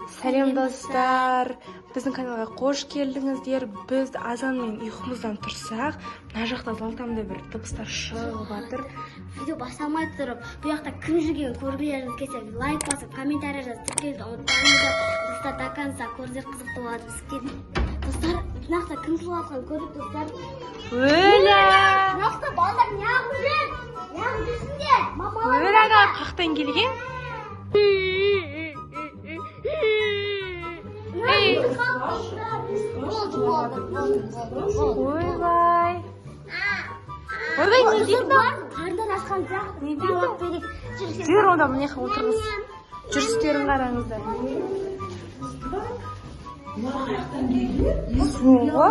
Сәлем достар, біздің каналға қош келдіңіздер. Біз азанмен ұйқымыздан тұрсақ, мына жақта залтамда бір дыбыстар шығып жатыр. Видео бастамай тұрып, бұл жақта кім жүргенін көргілеріңіз келсе, лайк басып, комментарий жазып, тіркелуді ұмытпаңыздар. Достар, до конца көріңіздер, қызықты болады бізге. Достар, мына жақта кім жылап жатқанын көрдік, достар. Өля! Мына жақта балдар неғып жүр? Неғып жүрсіңдер? Өляға қақтан келген? Ойбай. Ойбай, не дейді? Қардар ашқан сияқты. Не дейді? Жүр онда мұнеқа отырғыз. Жүрістерін қараңыздар. Суға?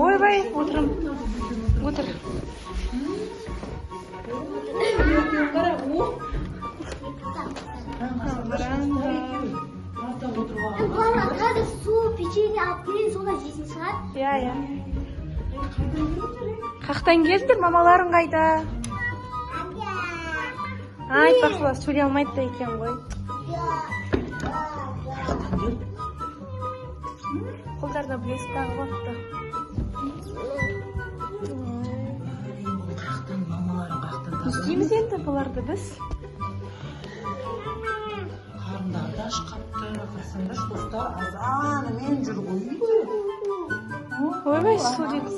Ойбай, отырым. Отыр. Бала қазір су, печенье алып келейін, соны жейтін шығар. Иә. Қақтан келдіңдер, мамаларың қайда? Айтпақшылар сөйлей алмайды да екен ғой. Қолдарда білесіз тағы бақты. Естейміз енді бұларды біз. Қарындарды ашқапты, қасында достар азанымен жүр ғой. Ойбай, су дейді.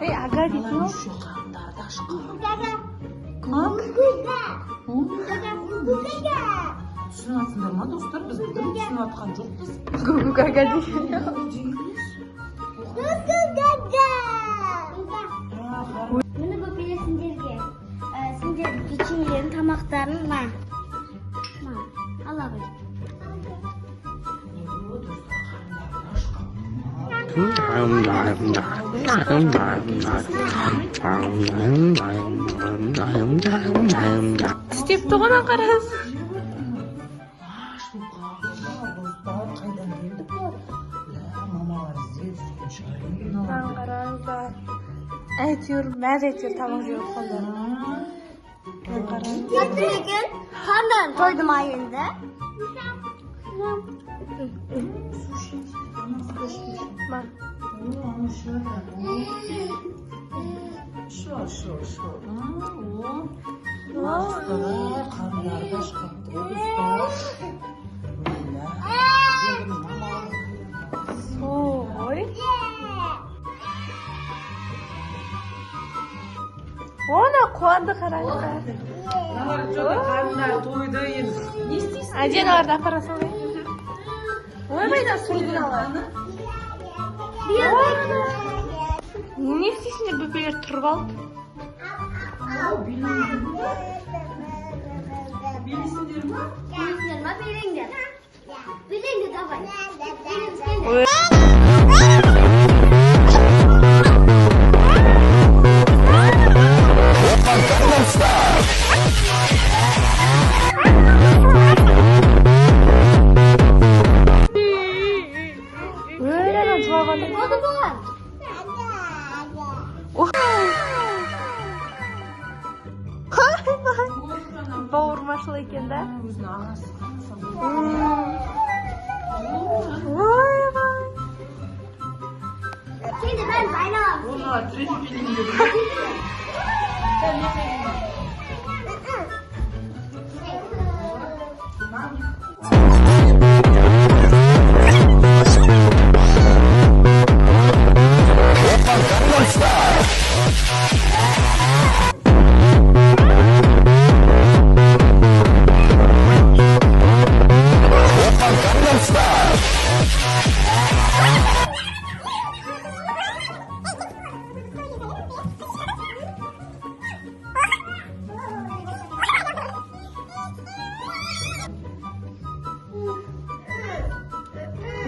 Ей, ага дейді ме? Қарындарды ашқап. Түсінатсыңдар ма достар? Біз бүгін түсінатқан жоқпыз. Гугук ага дейді. Мені көпеле сендерге, сендер печеньелерін, тамақтарын, ма, ала ғой. Тістеп тұғынан қарас. Қайдан келді бұл? Мамалар іздеп жүрген шығар. Қараңыздар. Әйтеуір, мәз әйтеуір тамақ жеп отқандар. Жатыр екен, қандан тойды ма енді? Ма. Қарындарды ашқапты достар. Ой. Ona қуанды қараңыздар. Қарындар тойды енді. Не істейсің? Әденаларды апара салайын. Ойбай да сұлдың алады. Не істейсіңдер, бөпелер тұрып алды? Белесіңдер ма? Біліңдер ма, біліңдер? Біліңдер, давай. Біліңдер. Өләнен жылағанды. Болды болған. Бауырмашыл екен да. Өзінің ағасы қанысам. Ойбай. Şimdi ben bayram. Ona треті беліңдер.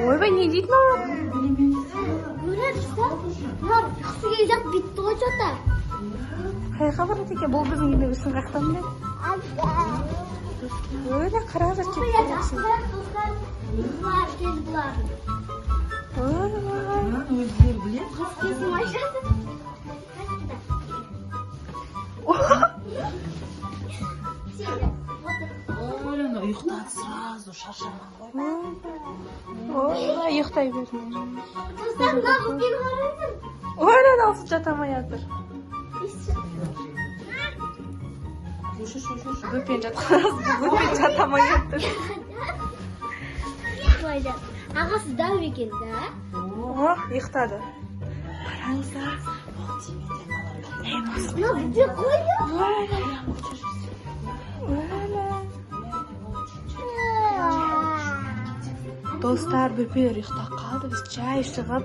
Ойбай, не дейді мама? Görüyoruz da. Ya su gelecek bitti o çata. Қайқа барады екен, бұл біздің үйде өсін қақтан біледі. Öyle karar Bu çekti. ya, dostlar, kızlar, geldiler. Öyle. шаршаман ғой. Ой, ұйықтай берме. Достар, мына қыз мені қараңыздар. Ойла дауысы жата алмай жатыр. Бөпен жата алмай жатыр. Қойды. Ағасы дәу екен да. О, ұйықтады. Қараңыздар. Мына бізде қойды. Достар, бөпелер ұйықтап қалды. Біз жай шығып,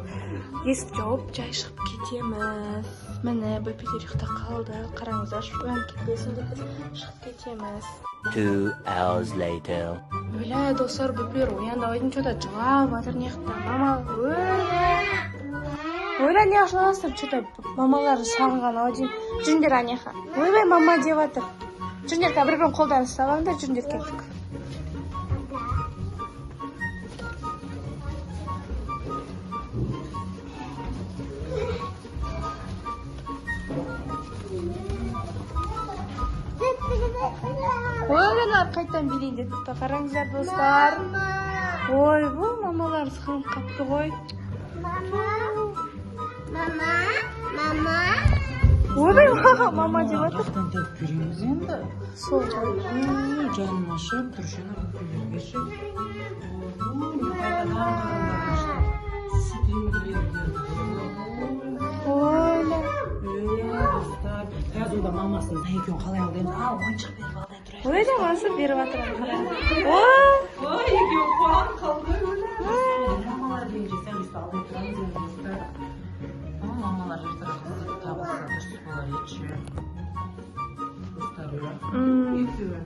есік жауып, жай шығып кетеміз. Міне, бөпелер ұйықтап қалды. Қараңыздар, оянып кетпесін деп біз шығып кетеміз. 2 hours later. Өлә, достар, бөпелер оянды. Ойдың что-то жылап жатыр, неқта. Мама, өлә, не жыласыр? Что-то мамалары сағынған Ойдың. Жүріңдер анеха. Ойбай, мама деп жатыр. Жүріңдер, бір-бірін қолдан ұстап алыңдар, жүріңдер кеттік. Ойланар қайтан билейін деп қараңыздар достар. Ой, бұл мамалар сығынып қапты ғой. Мама. Ойбай, мама деп жатыр. Жақтан тәуіп береміз енді. Сол ғой. Жаным ашып, тұршаны бүкілерге шып. Қайтадан қарындар сүт емгілерді. Ойла. Достар. Қазір да мамасын екеуін қалай алдаймыз? Ойыншық беріп алайын тұрайық. Ойла, масы беріп жатыр. Ой, екеуін қуан қалды. Мамалар дейінше сәл үсті алдай тұрамыз енді достар. Мамалар ертірақ қызып табылса дұрыс болар етші. Достар өй. Екеуін.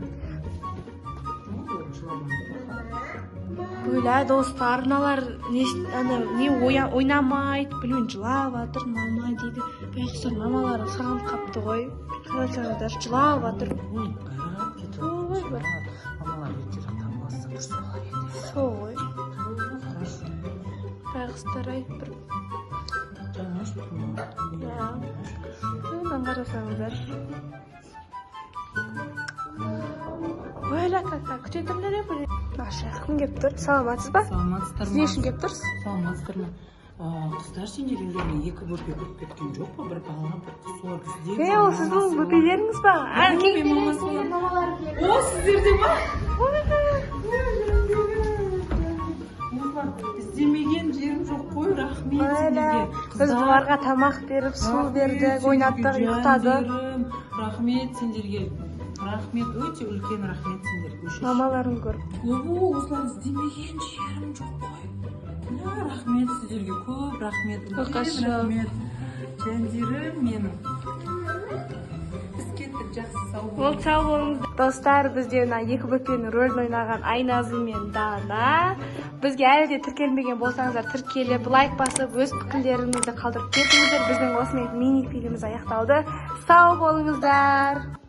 Ойла, достар, мыналар не ойнамайды, білмеймін, жылап жатыр, мама дейді. Байқұстар, мамалары сағынып қапты ғой. Қарасаңыздар, жылап жатыр. Ой, қайрат кетіп отыр. Мамалар ертірақ табылса дұрыс болар еді. Сол ғой. Хорошо. Байқұстар, ай, бір... Жаңа шықпын. Мынан қарасаңыздар. Ойла, күтетімдер еп. Наша, кім кеп тұр? Саламатсыз ба? Саламатсыздар ма? Сіз не үшін кеп тұрсыз? Саламатсыздар ма? Қыздар сендер үйлеріне екі бөпе кіріп кеткен жоқ па? Бір балаға бір қыз солар бізде. Ол сіздің бөпелеріңіз ба? О, сіздерде ма? Іздемеген жерім жоқ қой, рахмет сендерге. Біз бұларға тамақ беріп, су бердік, ойнаттық, ұйықтады. Рахмет сендерге. Рахмет, өте үлкен рахмет сендерге. Мамаларын көріп. Осылар іздемеген жерім жоқ қой. Рахмет сіздерге, көп рахмет. Қоқашы. Рахмет. Жәндерім менің. Біз кеттік, жақсы сау болыңыз. Ол сау болыңыз. Достар, бізде екі бөпенің рөлін ойнаған Айназым мен Дана. Бізге әлі де тіркелмеген болсаңыздар, тіркеліп, лайк басып, өз пікірлеріңізді қалдырып кетіңіздер. Біздің осымен мини фильміміз аяқталды. Сау болыңыздар.